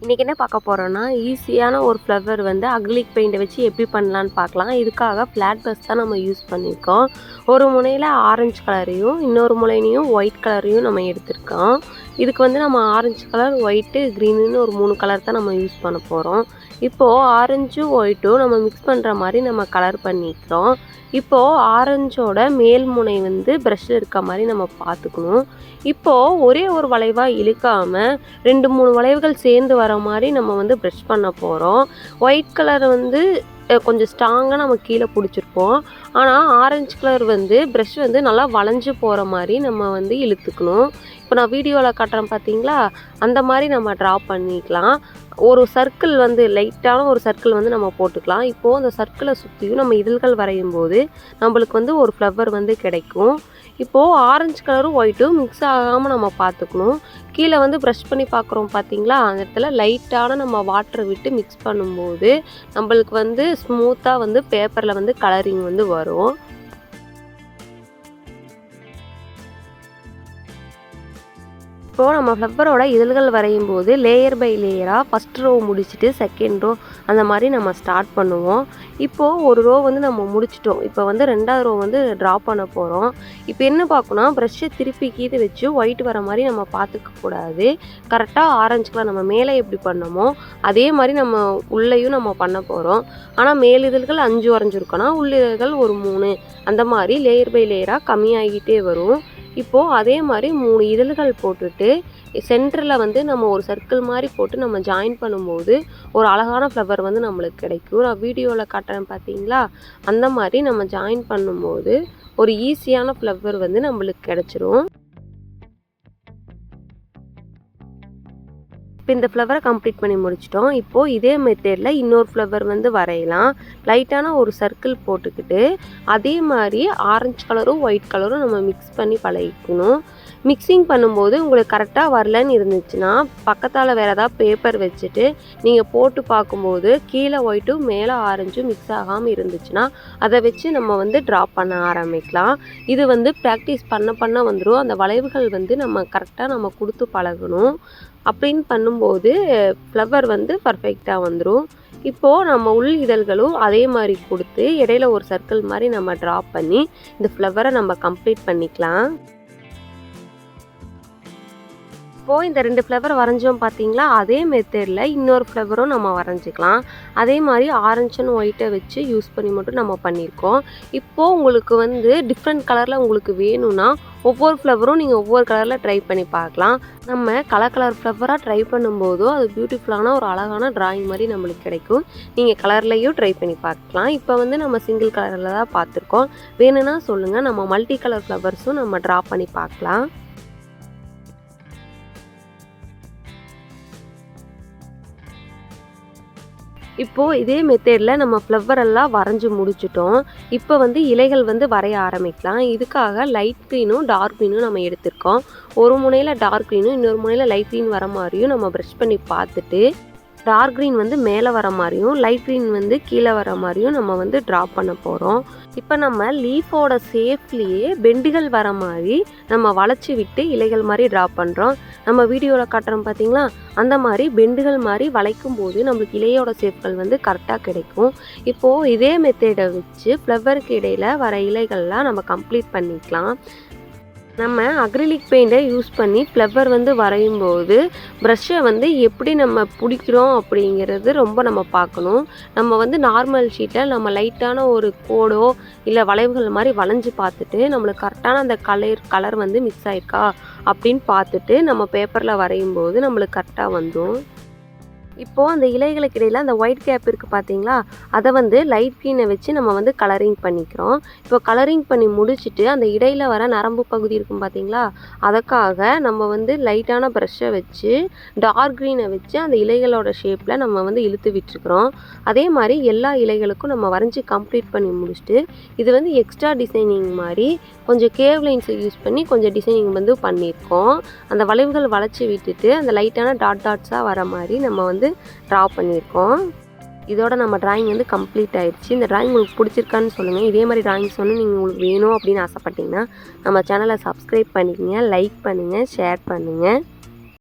இன்றைக்கி என்ன பார்க்க போகிறோன்னா, ஈஸியான ஒரு ஃப்ளவர் வந்து அக்ரிலிக் பெயிண்டை வச்சு எப்படி பண்ணலான்னு பார்க்கலாம். இதுக்காக ஃப்ளாட் ப்ரஷ் தான் நம்ம யூஸ் பண்ணியிருக்கோம். ஒரு முனையில் ஆரஞ்சு கலரையும் இன்னொரு முனையிலையும் ஒயிட் கலரையும் நம்ம எடுத்திருக்கோம். இதுக்கு வந்து நம்ம ஆரஞ்சு கலர், ஒயிட்டு, க்ரீனுன்னு ஒரு 3 கலர் தான் நம்ம யூஸ் பண்ண போகிறோம். இப்போது ஆரஞ்சும் ஒயிட்டும் நம்ம மிக்ஸ் பண்ணுற மாதிரி நம்ம கலர் பண்ணிக்கிறோம். இப்போது ஆரஞ்சோட மேல் முனை வந்து ப்ரஷ்ஷில் இருக்க மாதிரி நம்ம பார்த்துக்கணும். இப்போது ஒரே ஒரு வளைவாக இழுக்காமல் 2-3 வளைவுகள் சேர்ந்து வர மாதிரி நம்ம வந்து ப்ரஷ் பண்ண போகிறோம். ஒயிட் கலர் வந்து கொஞ்சம் ஸ்ட்ராங்காக நம்ம கீழே பிடிச்சிருப்போம். ஆனால் ஆரஞ்சு கலர் வந்து ப்ரஷ் வந்து நல்லா வளைஞ்சு போகிற மாதிரி நம்ம வந்து இழுத்துக்கணும். இப்போ நான் வீடியோவில் காட்டுறேன் பார்த்தீங்களா, அந்த மாதிரி நம்ம ட்ரா பண்ணிக்கலாம். ஒரு சர்க்கிள் வந்து லைட்டான ஒரு சர்க்கிள் வந்து நம்ம போட்டுக்கலாம். இப்போது அந்த சர்க்கிளை சுற்றியும் நம்ம இதழ்கள் வரையும் போது நம்மளுக்கு வந்து ஒரு ஃப்ளவர் வந்து கிடைக்கும். இப்போது ஆரஞ்சு கலரும் ஒயிட்டும் மிக்ஸ் ஆகாமல் நம்ம பார்த்துக்கணும். கீழே வந்து ப்ரஷ் பண்ணி பார்க்குறோம் பார்த்தீங்களா, அந்த இடத்துல லைட்டான நம்ம வாட்டரை விட்டு மிக்ஸ் பண்ணும்போது நம்மளுக்கு வந்து ஸ்மூத்தாக வந்து பேப்பரில் வந்து கலரிங் வந்து வரும். இப்போது நம்ம ஃப்ளவரோட இதழ்கள் வரையும் போது லேயர் பை லேயராக ஃபஸ்ட் ரோ முடிச்சுட்டு செகண்ட் ரோ அந்த மாதிரி நம்ம ஸ்டார்ட் பண்ணுவோம். இப்போது ஒரு ரோ வந்து நம்ம முடிச்சிட்டோம். இப்போ வந்து 2வது ரோ வந்து ட்ரா பண்ண போகிறோம். இப்போ என்ன பார்க்கணும், ப்ரஷ்ஷை திருப்பி கீழே வச்சு ஒயிட் வர மாதிரி நம்ம பார்த்துக்கக்கூடாது. கரெக்டாக ஆரஞ்சு கலர் நம்ம மேலே எப்படி பண்ணமோ அதே மாதிரி நம்ம உள்ளேயும் நம்ம பண்ண போகிறோம். ஆனால் மேல் இதழ்கள் 5 வரைஞ்சிருக்கோன்னா உள்ளிதழ்கள் ஒரு 3 அந்த மாதிரி லேயர் பை லேயராக கம்மியாகிட்டே வரும். இப்போது அதே மாதிரி 3 இதழ்கள் போட்டுட்டு சென்டரில் வந்து நம்ம ஒரு சர்க்கிள் மாதிரி போட்டு நம்ம ஜாயின் பண்ணும்போது ஒரு அழகான ஃப்ளவர் வந்து நம்மளுக்கு கிடைக்கும். நான் வீடியோவில் காட்டுறேன் பார்த்தீங்களா, அந்த மாதிரி நம்ம ஜாயின் பண்ணும்போது ஒரு ஈஸியான ஃப்ளவர் வந்து நம்மளுக்கு கிடச்சிரும். இப்போ இந்த ஃப்ளவரை கம்ப்ளீட் பண்ணி முடிச்சிட்டோம். இப்போது இதே மெத்தடில் இன்னொரு ஃப்ளவர் வந்து வரையலாம். லைட்டான ஒரு சர்க்கிள் போட்டுக்கிட்டு அதே மாதிரி ஆரஞ்சு கலரும் ஒயிட் கலரும் நம்ம மிக்ஸ் பண்ணி பழகிக்கணும். மிக்சிங் பண்ணும்போது உங்களுக்கு கரெக்டாக வரலன்னு இருந்துச்சுன்னா பக்கத்தால் வேறு ஏதாவது பேப்பர் வச்சுட்டு நீங்கள் போட்டு பார்க்கும்போது கீழே ஒயிட்டும் மேலே ஆரஞ்சும் மிக்ஸ் ஆகாமல் இருந்துச்சுன்னா அதை வச்சு நம்ம வந்து ட்ரா பண்ண ஆரம்பிக்கலாம். இது வந்து ப்ராக்டிஸ் பண்ண வந்துடும். அந்த வளைவுகள் வந்து நம்ம கரெக்டாக நம்ம கொடுத்து பழகணும். அப்படின்னு பண்ணும்போது ஃப்ளவர் வந்து பர்ஃபெக்டாக வந்துடும். இப்போது நம்ம உள் இதழ்களும் அதே மாதிரி கொடுத்து இடையில ஒரு சர்க்கிள் மாதிரி நம்ம ட்ரா பண்ணி இந்த ஃப்ளவரை நம்ம கம்ப்ளீட் பண்ணிக்கலாம். இப்போது இந்த 2 ஃப்ளவர் வரைஞ்சோம் பார்த்தீங்களா, அதே மெத்தடில் இன்னொரு ஃப்ளவரும் நம்ம வரைஞ்சிக்கலாம். அதே மாதிரி ஆரஞ்சு அண்ட் ஒயிட்டை வச்சு யூஸ் பண்ணி மட்டும் நம்ம பண்ணியிருக்கோம். இப்போது உங்களுக்கு வந்து டிஃப்ரெண்ட் கலரில் உங்களுக்கு வேணும்னா ஒவ்வொரு ஃப்ளவரும் நீங்கள் ஒவ்வொரு கலரில் ட்ரை பண்ணி பார்க்கலாம். நம்ம கலர் ஃப்ளவராக ட்ரை பண்ணும்போதோ அது பியூட்டிஃபுல்லான ஒரு அழகான ட்ராயிங் மாதிரி நம்மளுக்கு கிடைக்கும். நீங்கள் கலர்லேயும் ட்ரை பண்ணி பார்க்கலாம். இப்போ வந்து நம்ம சிங்கிள் கலரில் தான் பார்த்துருக்கோம். வேணும்னா சொல்லுங்கள், நம்ம மல்டி கலர் ஃப்ளவர்ஸும் நம்ம ட்ரா பண்ணி பார்க்கலாம். இப்போது இதே மெத்தடில் நம்ம ஃப்ளவர் எல்லாம் வரைஞ்சி முடிச்சிட்டோம். இப்போ வந்து இலைகள் வந்து வரைய ஆரம்பிக்கலாம். இதுக்காக லைட் க்ரீனும் டார்க் க்ரீனும் நம்ம எடுத்திருக்கோம். ஒரு முனையில் டார்க் க்ரீனும் இன்னொரு முனையில் லைட் க்ரீன் வர மாதிரியும் நம்ம ப்ரஷ் பண்ணி பார்த்துட்டு டார்க் க்ரீன் வந்து மேலே வர மாதிரியும் லைட் க்ரீன் வந்து கீழே வர மாதிரியும் நம்ம வந்து ட்ரா பண்ண போகிறோம். இப்போ நம்ம லீஃபோட ஷேப்லேயே பெண்டுகள் வர மாதிரி நம்ம வளைச்சி விட்டு இலைகள் மாதிரி ட்ரா பண்ணுறோம். நம்ம வீடியோவில் காட்டுறோம் பார்த்தீங்களா, அந்த மாதிரி பெண்டுகள் மாதிரி வளைக்கும் போது நம்மளுக்கு இலையோட ஷேப்கள் வந்து கரெக்டாக கிடைக்கும். இப்போது இதே மெத்தடை வச்சு ஃப்ளவருக்கு இடையில் வர இலைகள்லாம் நம்ம கம்ப்ளீட் பண்ணிக்கலாம். நம்ம அக்ரிலிக் பெயிண்டை யூஸ் பண்ணி ஃப்ளவர் வந்து வரையும் போது ப்ரஷ்ஷை வந்து எப்படி நம்ம பிடிக்கிறோம் அப்படிங்கிறது ரொம்ப நம்ம பார்க்கணும். நம்ம வந்து நார்மல் ஷீட்டில் நம்ம லைட்டான ஒரு கோடோ இல்லை வளைவுகள் மாதிரி வளைஞ்சு பார்த்துட்டு நம்மளுக்கு கரெக்டான அந்த கலர் வந்து மிக்ஸ் ஆகிருக்கா அப்படின்னு பார்த்துட்டு நம்ம பேப்பரில் வரையும் போது நம்மளுக்கு கரெக்டாக வந்துடும். இப்போது அந்த இலைகளுக்கு இடையில் அந்த ஒயிட் கேப் இருக்குது பார்த்தீங்களா, அதை வந்து லைட் க்ரீனை வச்சு நம்ம வந்து கலரிங் பண்ணிக்கிறோம். இப்போ கலரிங் பண்ணி முடிச்சுட்டு அந்த இடையில் வர நரம்பு பகுதி இருக்கும் பார்த்தீங்களா, அதுக்காக நம்ம வந்து லைட்டான ப்ரஷ்ஷை வச்சு டார்க் க்ரீனை வச்சு அந்த இலைகளோட ஷேப்பில் நம்ம வந்து இழுத்து விட்டுருக்குறோம். அதே மாதிரி எல்லா இலைகளுக்கும் நம்ம வரைஞ்சி கம்ப்ளீட் பண்ணி முடிச்சுட்டு இது வந்து எக்ஸ்ட்ரா டிசைனிங் மாதிரி கொஞ்சம் கேவ் லைன்ஸை யூஸ் பண்ணி கொஞ்சம் டிசைனிங் வந்து பண்ணியிருக்கோம். அந்த வளைவுகள் வளைச்சி விட்டுட்டு அந்த லைட்டான டாட்ஸாக வர மாதிரி நம்ம வந்து ட்ரா பண்ணியிருக்கோம். இதோட நம்ம டிராயிங் வந்து கம்ப்ளீட் ஆயிடுச்சு. இந்த டிராயிங் உங்களுக்கு பிடிச்சிருக்கான்னு சொல்லுங்கள். இதே மாதிரி டிராயிங்ஸ் வந்து நீங்கள் உங்களுக்கு வேணும் அப்படின்னு ஆசைப்பட்டீங்கன்னா நம்ம சேனலை சப்ஸ்கிரைப் பண்ணிக்கங்க, லைக் பண்ணுங்கள், ஷேர் பண்ணுங்கள்.